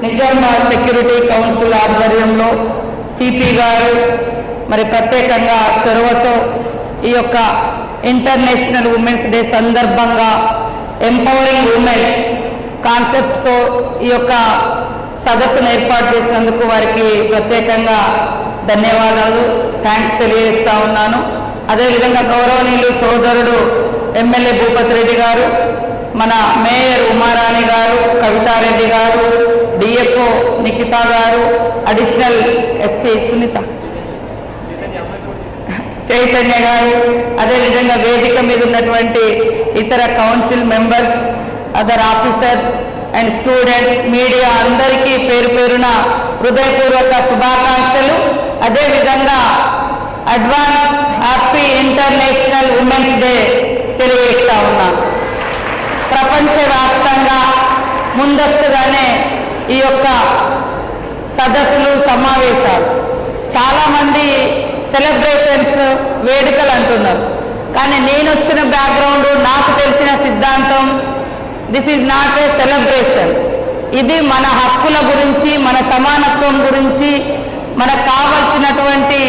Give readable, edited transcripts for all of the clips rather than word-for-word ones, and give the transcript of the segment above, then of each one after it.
Nizamabad security council ఆధ్వర్యంలో CP గారు మరి ప్రత్యేకంగా చొరవతో ఈ యొక్క ఇంటర్నేషనల్ ఉమెన్స్ డే సందర్భంగా ఎంపవరింగ్ ఉమెన్ కాన్సెప్ట్తో ఈ యొక్క సదస్సును ఏర్పాటు చేసినందుకు వారికి ప్రత్యేకంగా ధన్యవాదాలు, థ్యాంక్స్ తెలియజేస్తా ఉన్నాను. అదేవిధంగా గౌరవనీయులు సోదరుడు ఎమ్మెల్యే భూపతి రెడ్డి గారు, మన మేయర్ ఉమారాణి గారు, కవితారెడ్డి గారు, డిఎఫ్ఓ నిఖిత గారు, అడిషనల్ ఎస్పీ సునీత చైతన్య గారు, అదేవిధంగా వేదిక మీద ఉన్నటువంటి ఇతర council members, other officers and students, media అందరికీ పేరు పేరున హృదయపూర్వక శుభాకాంక్షలు. అదేవిధంగా advance happy international women's day తెలియజేస్తా ఉన్నాను. ప్రపంచవ్యాప్తంగా ముందస్తుగానే ఈ యొక్క సదస్సులు సమావేశాలు చాలామంది సెలబ్రేషన్స్ వేడుకలు అంటున్నారు, కానీ నేను వచ్చిన బ్యాక్గ్రౌండ్ నాకు తెలిసిన సిద్ధాంతం this is not a celebration. ఇది మన హక్కుల గురించి, మన సమానత్వం గురించి, మనకు కావలసినటువంటి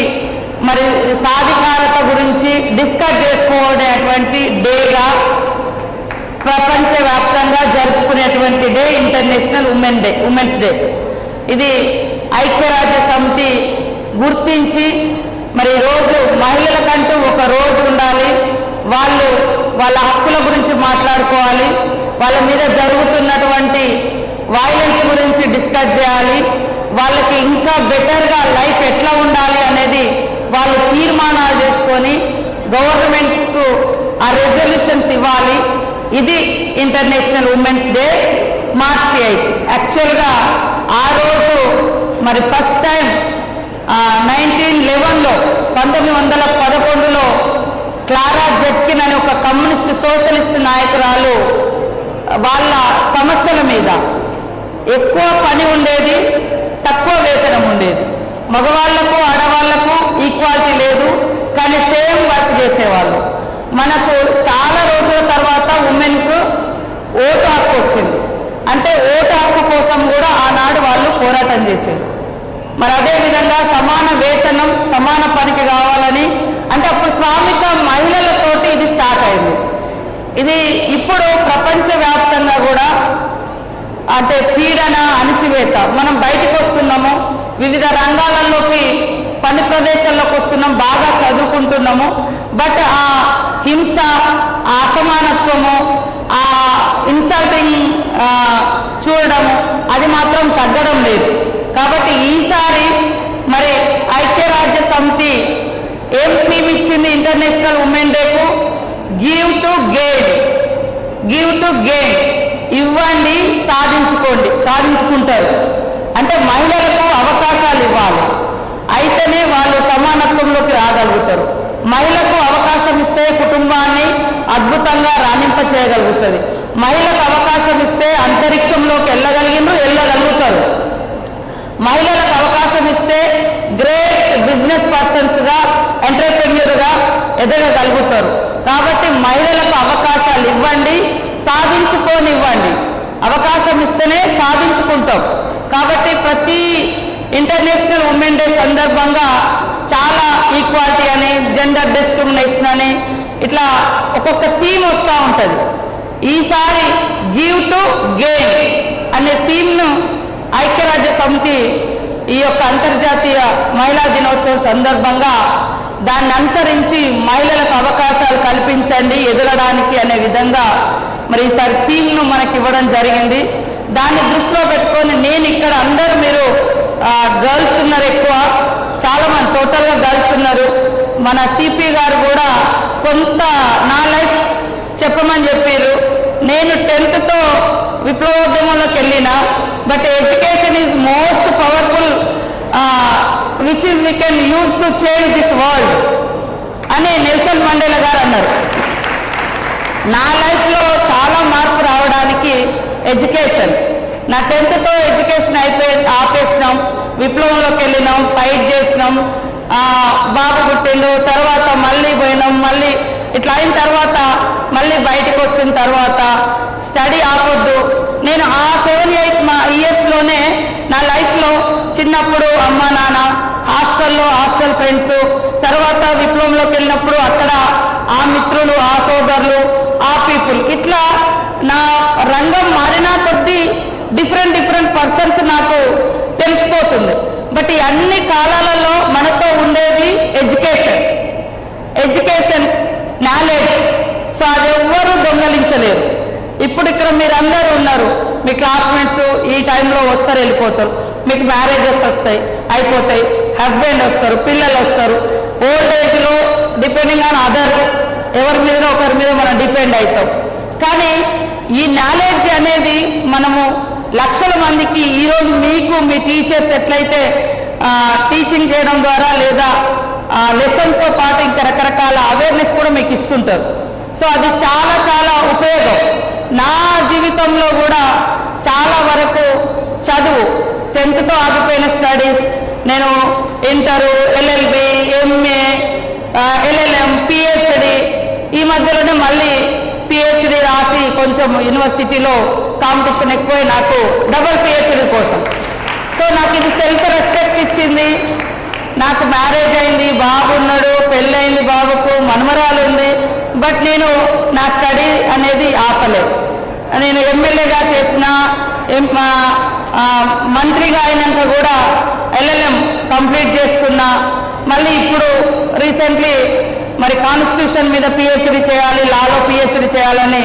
మరి సాధికారత గురించి డిస్కస్ చేసుకోవడానికి డేగా ప్రపంచవ్యాప్తంగా జరుపుకునేటువంటి డే ఇంటర్నేషనల్ ఉమెన్స్ డే. ఇది ఐక్యరాజ్య సమితి గుర్తించి మరి రోజు మహిళలకంటూ ఒక రోజు ఉండాలి, వాళ్ళు వాళ్ళ హక్కుల గురించి మాట్లాడుకోవాలి, వాళ్ళ మీద జరుగుతున్నటువంటి వైలెన్స్ గురించి డిస్కస్ చేయాలి, వాళ్ళకి ఇంకా బెటర్గా లైఫ్ ఎట్లా ఉండాలి అనేది వాళ్ళు తీర్మానాలు చేసుకొని గవర్నమెంట్స్కు ఆ రెజల్యూషన్స్ ఇవ్వాలి. ఇది ఇంటర్నేషనల్ ఉమెన్స్ డే మార్చి 8. యాక్చువల్గా ఆ రోజు మరి ఫస్ట్ టైం 1911లో 1911లో క్లారా జెట్కిన్ అనే ఒక కమ్యూనిస్ట్ సోషలిస్ట్ నాయకురాలు వాళ్ళ సమస్యల మీద ఎక్కువ పని ఉండేది, తక్కువ వేతనం ఉండేది, మగవాళ్లకు ఆడవాళ్లకు ఈక్వాలిటీ లేదు, కానీ సేమ్ వర్క్ చేసేవాళ్ళు. మనకు చాలా రోజుల తర్వాత ఉమెన్కు ఓటు హక్కు వచ్చింది, అంటే ఓటు హక్కు కోసం కూడా ఆనాడు వాళ్ళు పోరాటం చేసేది. మరి అదేవిధంగా సమాన వేతనం సమాన పనికి కావాలని అంటే అప్పుడు శ్రామిక మహిళలతోటి ఇది స్టార్ట్ అయింది. ఇది ఇప్పుడు ప్రపంచవ్యాప్తంగా కూడా అంటే పీడన, అణిచివేత, మనం బయటికి వస్తున్నాము, వివిధ రంగాలలోకి పని ప్రదేశాల్లోకి వస్తున్నాం, బాగా చదువుకుంటున్నాము, బట్ ఆ హింస, ఆ అసమానత్వము, ఆ ఇన్సల్టింగ్ చూడడము అది మాత్రం తగ్గడం లేదు. కాబట్టి ఈసారి మరి ఐక్యరాజ్య సమితి ఏం థీమ్ ఇచ్చింది ఇంటర్నేషనల్ ఉమెన్ డేకు? Give to gain. Give to gain, ఇవ్వండి సాధించుకోండి, సాధించుకుంటారు. అంటే మహిళలకు అవకాశాలు ఇవ్వాలి, అయితేనే వాళ్ళు సమానత్వంలోకి రాగలుగుతారు. మహిళకు అవకాశం ఇస్తే కుటుంబాన్ని అద్భుతంగా రాణింప చేయగలుగుతుంది. మహిళకు అవకాశం ఇస్తే అంతరిక్షంలోకి వెళ్ళగలుగుతారు. మహిళలకు అవకాశం ఇస్తే గ్రేట్ బిజినెస్ పర్సన్స్గా, ఎంటర్‌ప్రెన్యూర్గా ఎదగగలుగుతారు. కాబట్టి మహిళలకు అవకాశాలు ఇవ్వండి, సాధించుకోనివ్వండి. అవకాశం ఇస్తేనే సాధించుకుంటాం. కాబట్టి ప్రతి ఇంటర్నేషనల్ ఉమెన్ డే సందర్భంగా చాలా ఈక్వాలిటీ అని, జెండర్ డిస్క్రిమినేషన్ అని ఇట్లా ఒక్కొక్క థీమ్ వస్తూ ఉంటుంది. ఈసారి గివ్ టు గెయిన్ అనే థీమ్ను ఐక్యరాజ్య సమితి ఈ యొక్క అంతర్జాతీయ మహిళా దినోత్సవం సందర్భంగా దాన్ని అనుసరించి మహిళలకు అవకాశాలు కల్పించండి ఎదగడానికి అనే విధంగా మరి ఈసారి థీమ్ను మనకి ఇవ్వడం జరిగింది. దాన్ని దృష్టిలో పెట్టుకొని నేను ఇక్కడ అందరూ మీరు గర్ల్స్ ఉన్నారు, ఎక్కువ చాలామంది టోటల్గా గర్ల్స్ ఉన్నారు. మన సిపి గారు కూడా కొంత నా లైఫ్ చెప్పమని చెప్పారు. నేను 10th విప్లవోద్యమంలోకి వెళ్ళిన, but education is most powerful which is we can use to change this world అని నెల్సన్ మండేలా గారు అన్నారు. నా లైఫ్లో చాలా మార్పు రావడానికి ఎడ్యుకేషన్. నా 10th ఎడ్యుకేషన్ ఆపేసినాం, విప్లవంలోకి వెళ్ళినాం, ఫైట్ చేసినాం, బాబు పుట్టిండు, తర్వాత మళ్ళీ పోయినాం, మళ్ళీ ఇట్లా అయిన తర్వాత మళ్ళీ బయటకు వచ్చిన తర్వాత స్టడీ ఆపొద్దు. నేను ఆ 7-8 ఇయర్స్లోనే లైఫ్లో చిన్నప్పుడు అమ్మ నాన్న, హాస్టల్ ఫ్రెండ్స్, తర్వాత విప్లవంలోకి వెళ్ళినప్పుడు అక్కడ ఆ మిత్రులు, ఆ సోదరులు, ఆ పీపుల్, ఇట్లా నా రంగం మారిన కొద్దీ డిఫరెంట్ పర్సన్స్ నాకు తెలిసిపోతుంది. బట్ ఈ అన్ని కాలాలలో మనతో ఉండేది ఎడ్యుకేషన్, నాలెడ్జ్. సో అది ఎవ్వరూ దొంగలించలేరు. ఇప్పుడు ఇక్కడ మీరు అందరూ ఉన్నారు, మీ క్లాస్మేట్స్ ఈ టైంలో వస్తారు, వెళ్ళిపోతారు. మీకు మ్యారేజెస్ వస్తాయి, అయిపోతాయి, హస్బెండ్ వస్తారు, పిల్లలు వస్తారు. ఓల్డ్ ఏజ్లో డిపెండింగ్ ఆన్ అదర్, ఎవరి మీద ఒకరి మీద మనం డిపెండ్ అవుతాం. కానీ ఈ నాలెడ్జ్ అనేది మనము లక్షల మందికి ఈరోజు మీకు మీ టీచర్స్ ఎట్లయితే టీచింగ్ చేయడం ద్వారా లేదా లెసన్తో పాటు ఇంకా రకరకాల అవేర్నెస్ కూడా మీకు ఇస్తుంటారు. సో అది చాలా ఉపయోగం. నా జీవితంలో కూడా చాలా వరకు చదువు 10th ఆగిపోయిన స్టడీస్, నేను inter, LLB, MA, LLM, PhD, ఈ మధ్యలోనే మళ్ళీ PhD రాసి కొంచెం యూనివర్సిటీలో కాంపిటీషన్ ఎక్కువ, నాకు డబుల్ PhD కోసం. సో నాకు ఇది సెల్ఫ్ రెస్పెక్ట్ ఇచ్చింది. నాకు మ్యారేజ్ అయింది, బాబు ఉన్నాడు, పెళ్ళయింది, బాబుకు మనమరాలు ఉంది. బట్ నేను నా స్టడీ అనేది ఆపలేదు. నేను ఎమ్మెల్యేగా చేసిన, మంత్రిగా అయినాక కూడా LLM కంప్లీట్ చేసుకున్నా. మళ్ళీ ఇప్పుడు రీసెంట్లీ మరి కాన్స్టిట్యూషన్ మీద PhD చేయాలి, లాలో PhD చేయాలని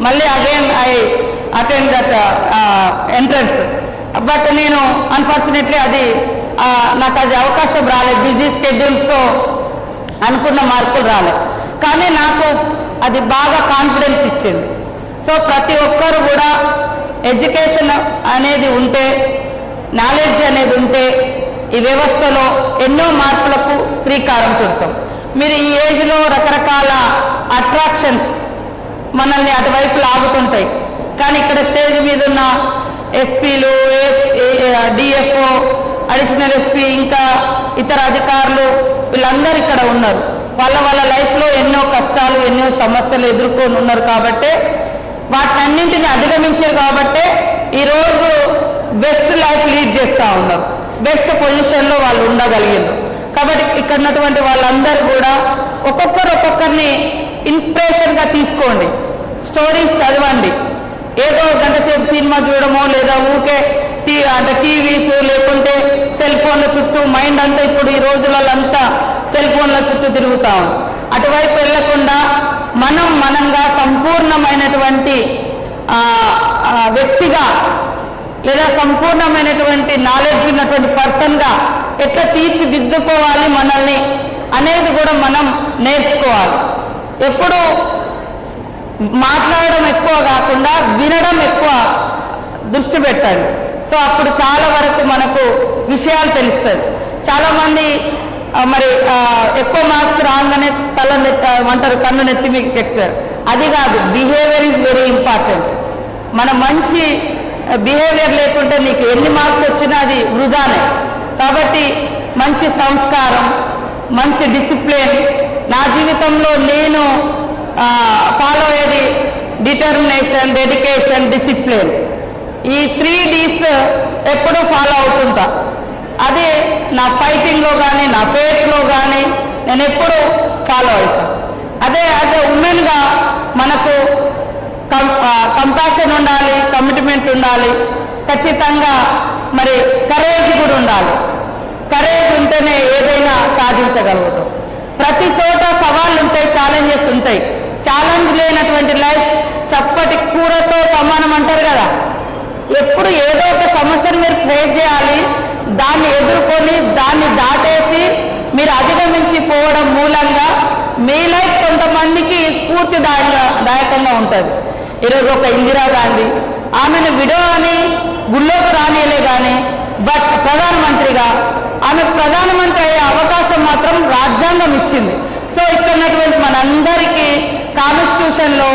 మళ్ళీ again I attend that entrance. But నేను అన్ఫార్చునేట్లీ నాకు అది అవకాశం రాలేదు, బిజీ స్కెడ్యూల్స్తో అనుకున్న మార్కులు రాలేదు. కానీ నాకు అది బాగా కాన్ఫిడెన్స్ ఇచ్చింది. సో ప్రతి ఒక్కరు కూడా ఎడ్యుకేషన్ అనేది ఉంటే, నాలెడ్జ్ అనేది ఉంటే ఈ వ్యవస్థలో ఎన్నో మార్పులకు శ్రీకారం చుడతాం. మీరు ఈ ఏజ్లో రకరకాల అట్రాక్షన్స్ మనల్ని అటువైపు లాగుతుంటాయి. కానీ ఇక్కడ స్టేజ్ మీద ఉన్న ఎస్పీలు, DFO, అడిషనల్ SP, ఇంకా ఇతర అధికారులు, వీళ్ళందరూ ఇక్కడ ఉన్నారు. వాళ్ళ లైఫ్లో ఎన్నో కష్టాలు, ఎన్నో సమస్యలు ఎదుర్కొని ఉన్నారు. కాబట్టి వాటినన్నింటినీ అధిగమించారు. కాబట్టి ఈరోజు బెస్ట్ లైఫ్ లీడ్ చేస్తూ ఉన్నారు, బెస్ట్ పొజిషన్లో వాళ్ళు ఉండగలిగారు. కాబట్టి ఇక్కడ ఉన్నటువంటి వాళ్ళందరూ కూడా ఒక్కొక్కరిని ఇన్స్పిరేషన్గా తీసుకోండి, స్టోరీస్ చదవండి. ఏదో గంట సేపు సినిమా చూడడమో లేదా ఊకే టీవీస్ లేకుంటే సెల్ ఫోన్ల చుట్టూ మైండ్ అంతా ఇప్పుడు ఈ రోజులలో అంతా సెల్ ఫోన్ల చుట్టూ తిరుగుతాం. అటువైపు వెళ్లకుండా మనంగా సంపూర్ణమైనటువంటి వ్యక్తిగా లేదా సంపూర్ణమైనటువంటి నాలెడ్జ్ ఉన్నటువంటి పర్సన్గా ఎట్లా తీర్చిదిద్దుకోవాలి మనల్ని అనేది కూడా మనం నేర్చుకోవాలి. ఎప్పుడు మాట్లాడడం ఎక్కువ కాకుండా వినడం ఎక్కువ దృష్టి పెట్టండి. సో అప్పుడు చాలా వరకు మనకు విషయాలు తెలుస్తుంది. చాలామంది మరి ఎక్కువ మార్క్స్ రాగానే అంటారు, కన్ను నెత్తి మీకు ఎక్కుతారు. అది కాదు, బిహేవియర్ ఈజ్ వెరీ ఇంపార్టెంట్. మన మంచి బిహేవియర్ లేకుంటే నీకు ఎన్ని మార్క్స్ వచ్చినా అది వృధానే. కాబట్టి మంచి సంస్కారం, మంచి డిసిప్లిన్, నా జీవితంలో నేను ఫాలో అయ్యేది డిటర్మినేషన్, డెడికేషన్, డిసిప్లిన్. ఈ 3 Ds ఎప్పుడూ ఫాలో అవుతుంటా. అది నా ఫైటింగ్లో కానీ నా ఫేత్లో కానీ నేను ఎప్పుడూ ఫాలో అవుతాను. అదే ఉమెన్గా మనకు కంపాషన్ ఉండాలి, కమిట్మెంట్ ఉండాలి, ఖచ్చితంగా మరి కరేజ్ కూడా ఉండాలి. కరేజ్ ఉంటేనే ఏదైనా సాధించగలుగుతాం. ప్రతి చోట సవాళ్ళు ఉంటాయి, ఛాలెంజెస్ ఉంటాయి. ఛాలెంజ్ లేనటువంటి లైఫ్ చప్పటి కూరతో సమానం అంటారు కదా. ఎప్పుడు ఏదో ఒక సమస్యను మీరు ఫేస్ చేయాలి, దాన్ని ఎదుర్కొని దాన్ని దాటేసి మీరు అధిగమించి పోవడం మూలంగా మీ లైఫ్ కొంతమందికి స్ఫూర్తిదాయకంగా ఉంటుంది. ఈరోజు ఒక ఇందిరాగాంధీ, ఆమెను విడో అని గుళ్ళోకి రానియలే కానీ బట్ ప్రధానమంత్రిగా ఆమె ప్రధానమంత్రి అయ్యే అవకాశం మాత్రం రాజ్యాంగం ఇచ్చింది. సో ఇక్కడ ఉన్నటువంటి మనందరికీ కాన్స్టిట్యూషన్లో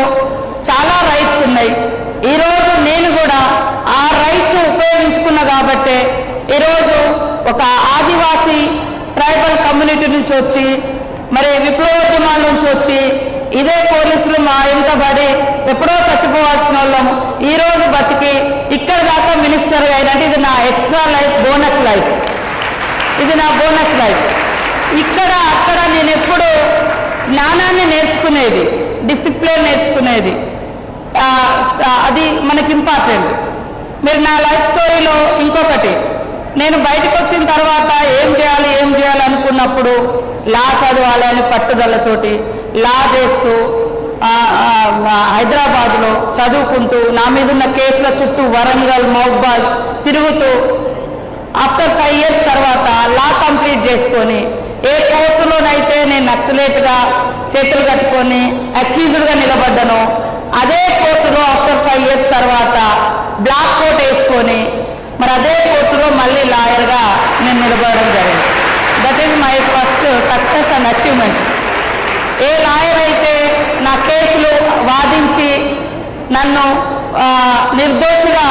చాలా రైట్స్ ఉన్నాయి. ఈరోజు నేను కూడా ఆ రైట్స్ ఉపయోగించుకున్నా కాబట్టే ఈరోజు ఒక ఆదివాసీ ట్రైబల్ కమ్యూనిటీ నుంచి వచ్చి మరి విప్లవోద్యమాల నుంచి వచ్చి ఇదే పోలీసులు మా వెంటబడి ఎప్పుడో చచ్చిపోవాల్సిన వాళ్ళము ఈరోజు బతికి ఇక్కడ దాకా మినిస్టర్గా అయినట్టు ఇది నా ఎక్స్ట్రా లైఫ్, బోనస్ లైఫ్, ఇది నా బోనస్ లైఫ్. ఇక్కడ అక్కడ నేను ఎప్పుడు జ్ఞానాన్ని నేర్చుకునేది, డిసిప్లిన్ నేర్చుకునేది, అది మనకి ఇంపార్టెంట్. మీరు నా లైఫ్ స్టోరీలో ఇంకొకటి, నేను బయటకు వచ్చిన తర్వాత ఏం చేయాలి అనుకున్నప్పుడు లా చదవాలని పట్టుదలతోటి లా చేస్తూ హైదరాబాద్లో చదువుకుంటూ నా మీద ఉన్న కేసుల చుట్టూ వరంగల్, మహబూబాద్ తిరుగుతూ ఆఫ్టర్ 5 years తర్వాత లా కంప్లీట్ చేసుకొని ఏ కోర్టులోనైతే నేను నక్సలేట్గా చేతులు కట్టుకొని అక్యూజ్డ్గా నిలబడ్డానో అదే కోర్టులో ఆఫ్టర్ 5 years తర్వాత బ్లాక్ కోట్ వేసుకొని మరి అదే కోర్టులో మళ్ళీ లాయర్గా నేను నిలబడడం జరిగింది. That is my first success and achievement. A lawyer అయితే నా కేసులు వాదించి నన్ను నిర్దోషిగా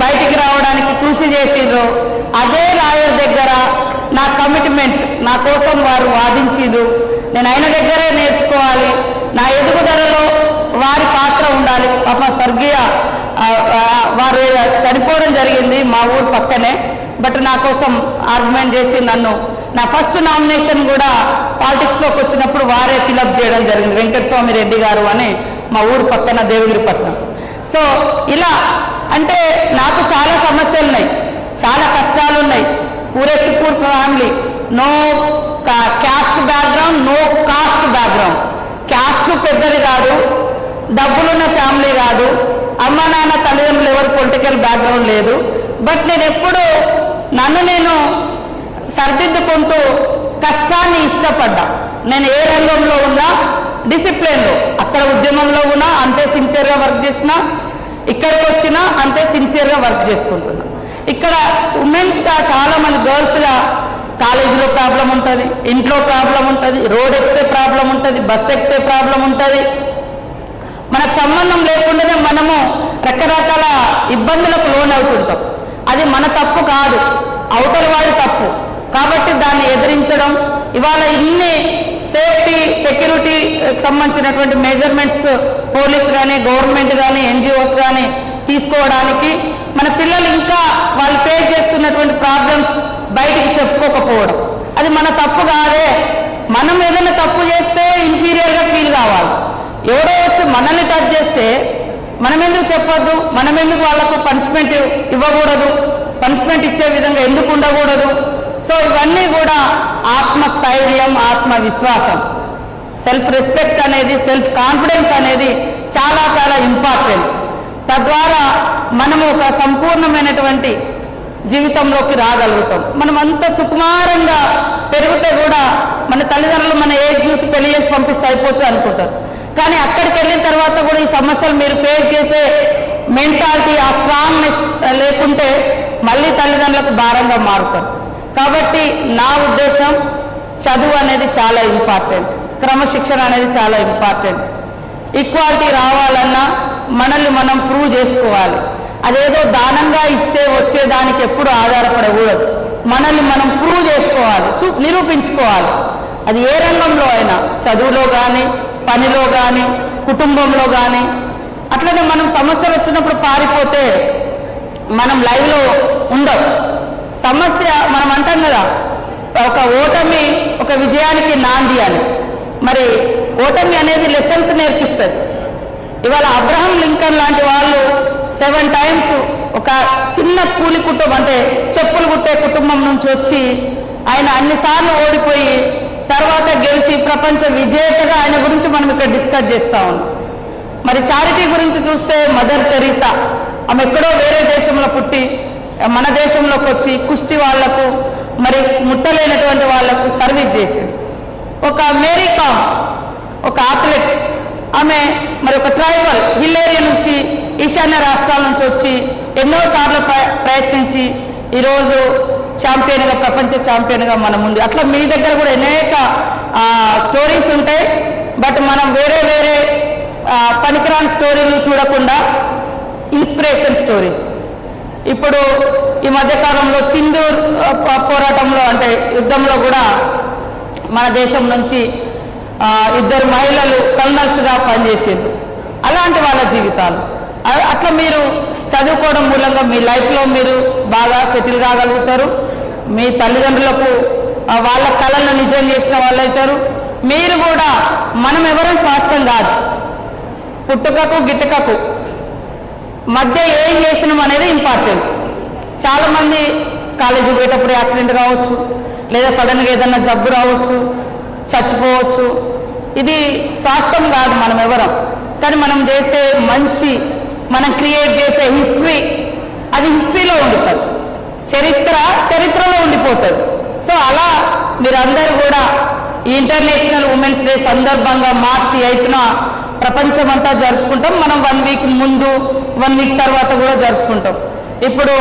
బయటికి రావడానికి కృషి చేసిర్రు, అదే లాయర్ దగ్గర నా కమిట్మెంట్ నా కోసం వారు వాదించిరు. నేను ఆయన దగ్గరే నేర్చుకోవాలి, నా ఎదుగుదలలో వారి పాత్ర ఉండాలి. పాప స్వర్గీయ వారు చనిపోవడం జరిగింది మా ఊరు పక్కనే, బట్ నా కోసం ఆర్గ్యుమెంట్ చేసి నన్ను నా ఫస్ట్ నామినేషన్ కూడా పాలిటిక్స్లోకి వచ్చినప్పుడు వారే ఫిలప్ చేయడం జరిగింది. వెంకటస్వామి రెడ్డి గారు అని మా ఊరు పక్కన దేవగిరిపట్నం. సో ఇలా అంటే నాకు చాలా సమస్యలు ఉన్నాయి, చాలా కష్టాలు ఉన్నాయి. Poorest poor family, no caste background, no caste background. Caste పెద్దది కాదు, డబ్బులున్న ఫ్యామిలీ కాదు, అమ్మ నాన్న తల్లిదండ్రులు ఎవరు పొలిటికల్ బ్యాక్గ్రౌండ్ లేదు. బట్ నేను ఎప్పుడు నన్ను నేను సరిదిద్దుకుంటూ కష్టాన్ని ఇష్టపడ్డా. నేను ఏ రంగంలో ఉన్నా డిసిప్లిన్లో, అక్కడ ఉద్యమంలో ఉన్నా అంతే సిన్సియర్గా వర్క్ చేసినా, ఇక్కడికి వచ్చినా అంతే సిన్సియర్గా వర్క్ చేసుకుంటున్నా. ఇక్కడ ఉమెన్స్గా చాలామంది గర్ల్స్గా కాలేజీలో ప్రాబ్లం ఉంటుంది, ఇంట్లో ప్రాబ్లం ఉంటుంది, రోడ్ ఎక్కితే ప్రాబ్లం ఉంటుంది, బస్సు ఎక్కితే ప్రాబ్లం ఉంటుంది. మనకు సంబంధం లేకుండానే మనము రకరకాల ఇబ్బందులకు లోనవుతుంటాం. అది మన తప్పు కాదు, అవతల వాడి తప్పు. కాబట్టి దాన్ని ఎదిరించడం, ఇవాళ ఇన్ని సేఫ్టీ సెక్యూరిటీకి సంబంధించినటువంటి మెజర్మెంట్స్ పోలీస్ కానీ గవర్నమెంట్ కానీ ఎన్జిఓస్ కానీ తీసుకోవడానికి మన పిల్లలు ఇంకా వాళ్ళు ఫేస్ చేస్తున్నటువంటి ప్రాబ్లమ్స్ బయటికి చెప్పుకోకపోవడం అది మన తప్పు కాదే. మనం ఏదైనా తప్పు చేస్తే ఇన్ఫీరియర్గా ఫీల్ కావాలి. ఎవరో వచ్చి మనల్ని టచ్ చేస్తే మనం ఎందుకు చెప్పొద్దు, మనం ఎందుకు వాళ్ళకు పనిష్మెంట్ ఇవ్వకూడదు, పనిష్మెంట్ ఇచ్చే విధంగా ఎందుకు ఉండకూడదు. సో ఇవన్నీ కూడా ఆత్మస్థైర్యం, ఆత్మవిశ్వాసం, సెల్ఫ్ రెస్పెక్ట్ అనేది, సెల్ఫ్ కాన్ఫిడెన్స్ అనేది చాలా చాలా ఇంపార్టెంట్. తద్వారా మనము ఒక సంపూర్ణమైనటువంటి జీవితంలోకి రాగలుగుతాం. మనం అంత సుకుమారంగా పెరిగితే కూడా మన తల్లిదండ్రులు మన ఏజ్ చూసి పెళ్లి చేసి పంపిస్తే అయిపోతుంది అనుకుంటారు. కానీ అక్కడికి వెళ్ళిన తర్వాత కూడా ఈ సమస్యలు మీరు ఫేస్ చేసే మెంటాలిటీ, ఆ స్ట్రాంగ్నెస్ లేకుంటే మళ్ళీ తల్లిదండ్రులకు భారంగా మారుతారు. కాబట్టి నా ఉద్దేశం చదువు అనేది చాలా ఇంపార్టెంట్, క్రమశిక్షణ అనేది చాలా ఇంపార్టెంట్. ఈక్వాలిటీ రావాలన్నా మనల్ని మనం ప్రూవ్ చేసుకోవాలి. అదేదో దానంగా ఇస్తే వచ్చేదానికి ఎప్పుడు ఆధారపడకూడదు. మనల్ని మనం ప్రూవ్ చేసుకోవాలి, నిరూపించుకోవాలి. అది ఏ రంగంలో అయినా, చదువులో కానీ, పనిలో కానీ, కుటుంబంలో కానీ. అట్లనే మనం సమస్యలు వచ్చినప్పుడు పారిపోతే మనం లైవ్లో ఉండవు. సమస్య మనం అంటాం కదా, ఒక ఓటమి ఒక విజయానికి నాంది అని. మరి ఓటమి అనేది లెసన్స్ నేర్పిస్తుంది. ఇవాళ అబ్రహం లింకన్ లాంటి వాళ్ళు 7 times ఒక చిన్న కూలి కుటుంబం, అంటే చెప్పులు కుట్టే కుటుంబం నుంచి వచ్చి ఆయన అన్నిసార్లు ఓడిపోయి తర్వాత గెలిచి ప్రపంచ విజేతగా ఆయన గురించి మనం ఇక్కడ డిస్కస్ చేస్తూ ఉన్నాం. మరి చారిటీ గురించి చూస్తే మదర్ తెరీసా, ఆమె ఎక్కడో వేరే దేశంలో పుట్టి మన దేశంలోకి వచ్చి కుష్టి వాళ్లకు, మరి ముట్టలేనటువంటి వాళ్లకు సర్వీస్ చేసింది. ఒక మేరీ కామ్, ఒక అథ్లెట్, ఆమె మరి ఒక ట్రైబల్ హిల్ ఏరియా నుంచి, ఈశాన్య రాష్ట్రాల నుంచి వచ్చి ఎన్నోసార్లు ప్రయత్నించి ఈరోజు ఛాంపియన్గా, ప్రపంచ ఛాంపియన్గా మనం ఉంది. అట్లా మీ దగ్గర కూడా అనేక స్టోరీస్ ఉంటాయి. బట్ మనం వేరే వేరే పనికిరాని స్టోరీలు చూడకుండా ఇన్స్పిరేషన్ స్టోరీస్. ఇప్పుడు ఈ మధ్యకాలంలో సింధూర్ పోరాటంలో, అంటే యుద్ధంలో కూడా మన దేశం నుంచి 2 మహిళలు కల్నల్స్గా పనిచేసారు. అలాంటి వాళ్ళ జీవితాలు అట్లా మీరు చదువుకోవడం మూలంగా మీ లైఫ్లో మీరు బాగా సెటిల్ కాగలుగుతారు. మీ తల్లిదండ్రులకు వాళ్ళ కళలను నిజం చేసిన వాళ్ళు అవుతారు. మీరు కూడా మనం ఎవరం స్వాస్థ్యం కాదు, పుట్టుకకు గిట్టుకకు మధ్య ఏం చేసినాం అనేది ఇంపార్టెంట్. చాలామంది కాలేజీకి పోయేటప్పుడు యాక్సిడెంట్ కావచ్చు, లేదా సడన్గా ఏదన్నా జబ్బు రావచ్చు, చచ్చిపోవచ్చు. ఇది స్వాస్థ్యం కాదు మనం ఎవరం. కానీ మనం చేసే మంచి, మనం క్రియేట్ చేసే హిస్టరీ అది హిస్టరీలో ఉండిపోతుంది, చరిత్రలో ఉండిపోతుంది. సో అలా మీరందరూ కూడా ఈ ఇంటర్నేషనల్ ఉమెన్స్ డే సందర్భంగా మార్చి 8న ప్రపంచమంతా జరుపుకుంటాం. మనం 1 వీక్ ముందు 1 వీక్ తర్వాత కూడా జరుపుకుంటాం. ఇప్పుడు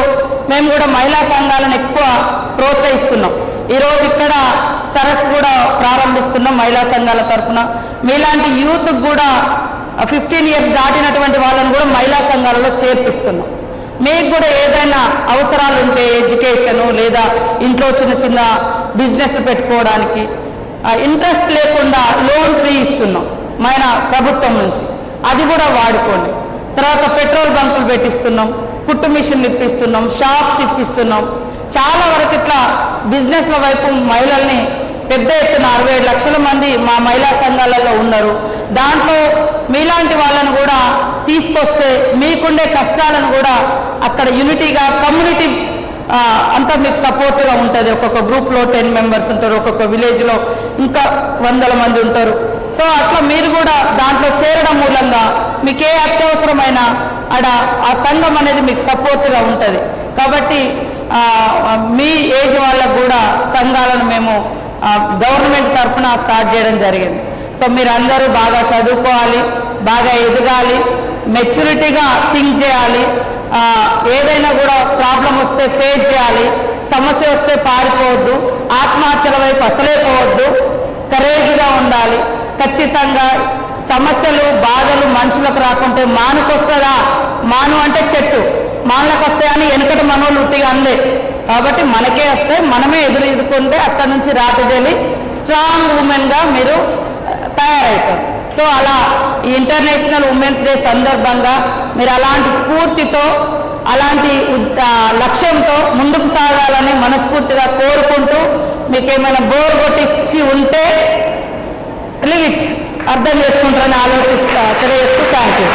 మేము కూడా మహిళా సంఘాలను ఎక్కువ ప్రోత్సహిస్తున్నాం. ఈరోజు ఇక్కడ సరస్సు కూడా ప్రారంభిస్తున్నాం మహిళా సంఘాల తరఫున. మీలాంటి యూత్ కూడా 15 ఇయర్స్ దాటినటువంటి వాళ్ళని కూడా మహిళా సంఘాలలో చేర్పిస్తున్నాం. మీకు కూడా ఏదైనా అవసరాలు ఉంటే ఎడ్యుకేషను లేదా ఇంట్లో చిన్న చిన్న బిజినెస్ పెట్టుకోవడానికి ఇంట్రెస్ట్ లేకుండా లోన్ ఫ్రీ ఇస్తున్నాం మన ప్రభుత్వం నుంచి, అది కూడా వాడుకోండి. తర్వాత పెట్రోల్ బంకులు పెట్టిస్తున్నాం, కుట్టు మిషన్లు ఇప్పిస్తున్నాం, షాప్స్ ఇప్పిస్తున్నాం. చాలా వరకు ఇట్లా బిజినెస్ల వైపు మహిళల్ని పెద్ద ఎత్తున 67 లక్షల మంది మా మహిళా సంఘాలలో ఉన్నారు. దాంట్లో మీలాంటి వాళ్ళను కూడా తీసుకొస్తే మీకుండే కష్టాలను కూడా అక్కడ యూనిటీగా కమ్యూనిటీ అంతా మీకు సపోర్ట్గా ఉంటుంది. ఒక్కొక్క గ్రూప్లో 10 మెంబర్స్ ఉంటారు, ఒక్కొక్క విలేజ్లో ఇంకా 100 మంది ఉంటారు. సో అట్లా మీరు కూడా దాంట్లో చేరడం మూలంగా మీకు ఏ అత్యవసరమైన ఆ సంఘం అనేది మీకు సపోర్ట్గా ఉంటుంది. కాబట్టి మీ ఏజ్ వాళ్ళకు కూడా సంఘాలను మేము గవర్నమెంట్ తరఫున స్టార్ట్ చేయడం జరిగింది. సో మీరందరూ బాగా చదువుకోవాలి, బాగా ఎదగాలి, మెచ్యూరిటీగా థింక్ చేయాలి. ఏదైనా కూడా ప్రాబ్లం వస్తే ఫేస్ చేయాలి, సమస్య వస్తే పారిపోవద్దు, ఆత్మహత్యల వైపు అసలే పోవద్దు, కరేజ్గా ఉండాలి. ఖచ్చితంగా సమస్యలు బాధలు మనుషులకు రాకుంటే మానుకొస్తుందా? మాను అంటే చెట్టు, మానులకు వస్తాయని వెనుకటి మనోళ్ళు ఉట్టిగా అనలే. కాబట్టి మనకే వస్తాయి, మనమే ఎదుర్కొంటే అక్కడి నుంచి రాటుదేలి స్ట్రాంగ్ ఉమెన్గా మీరు తయారవుతారు. సో అలా ఈ ఇంటర్నేషనల్ ఉమెన్స్ డే సందర్భంగా మీరు అలాంటి స్ఫూర్తితో, అలాంటి లక్ష్యంతో ముందుకు సాగాలని మనస్ఫూర్తిగా కోరుకుంటూ, మీకు ఏమైనా బోర్ కొట్టించి ఉంటే లివ్ ఇట్, అర్థం చేసుకుంటారని తెలియజేస్తూ థ్యాంక్ యూ.